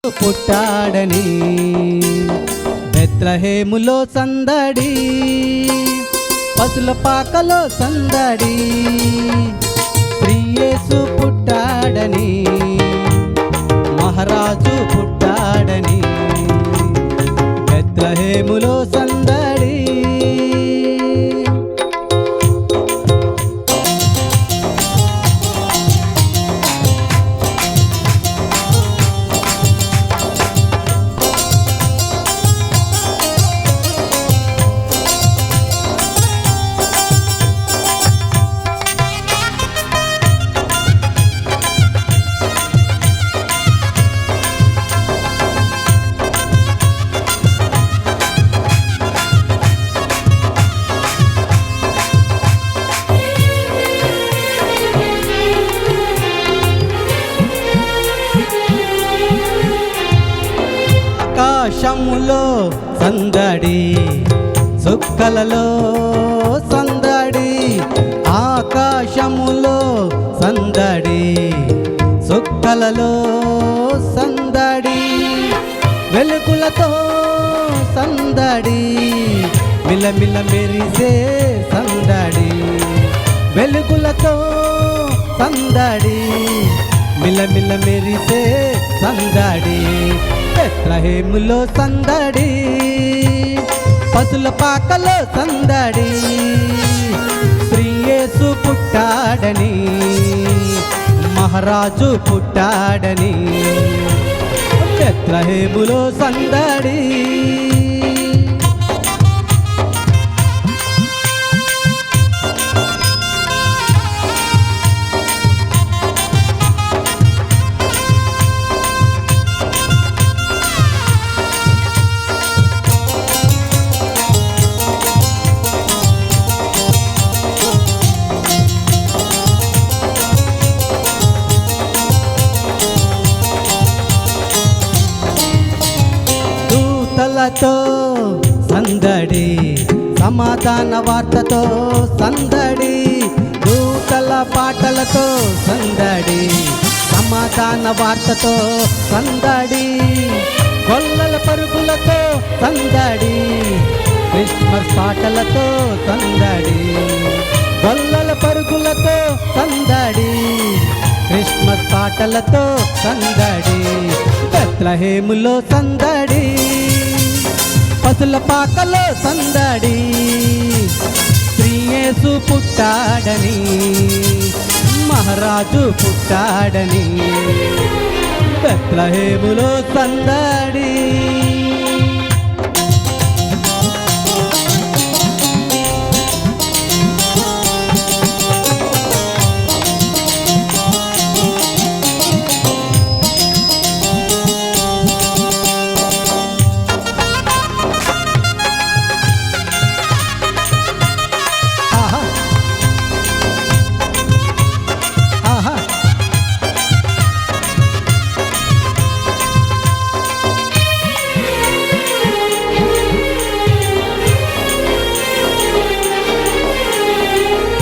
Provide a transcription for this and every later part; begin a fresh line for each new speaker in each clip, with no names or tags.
పుట్టాడని బెత్లెహేములో సందడి, పశుల పాకలో సందడి, శ్రీ యేసు పుట్టాడని, మహారాజు పుట్టాడని బెత్లెహేములో సందడి. ఆకాశములో సందడి, సుక్కలలో సందడి, ఆకాశములో సందడి, సుక్కలలో సందడి, వెలుగులతో సందడి, మిలమిల మెరిసే సందడి, వెలుగులతో సందడి, మిలమిల మెరిసే సందడి, బెత్లెహేములో సందడి, పశుల పాకలో సందడి, శ్రీ యేసు పుట్టాడని, మహారాజు పుట్టాడని బెత్లెహేములో సందడి. దూతలతో సందడి, సమాధాన వార్తతో సందడి, దూతల పాటలతో సందడి, సమాధాన వార్తతో సందడి, గొల్లల పరుగులతో సందడి, క్రిస్మస్ పాటలతో సందడి, గొల్లల పరుగులతో సందడి, క్రిస్మస్ పాటలతో సందడి, బెత్లెహేములో సందడి, పశుల పాకలో సందడి, శ్రీ యేసు పుట్టాడని, మహారాజు పుట్టాడని బెత్లెహేములో సందడి.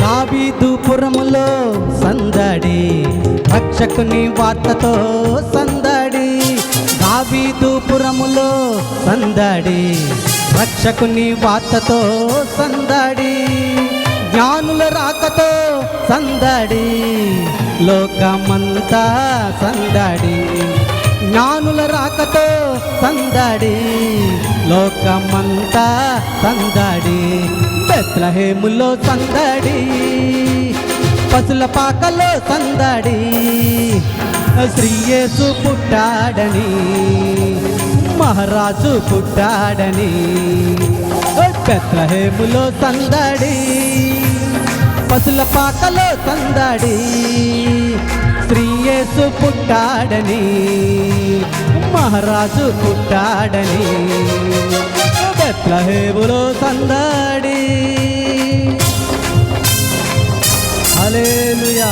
దావీదుపురములో సందడి, రక్షకుని వార్తతో సందడి, దావీదుపురములో సందడి, రక్షకుని వార్తతో సందడి, జ్ఞానుల రాకతో సందడి, లోకమంతా సందడి, జ్ఞానుల రాకతో సందడి, లోకమంతా సందడి, బెత్లెహేములో సందడి, పశుల పాకలో సందడి, శ్రీ యేసు పుట్టాడని, మహారాజు పుట్టాడని బెత్లెహేములో సందడి, పశుల పాకలో సందడి, శ్రీ యేసు పుట్టాడని, మహారాజు పుట్టాడని బెత్లెహేములో సందడి. హల్లెలూయా.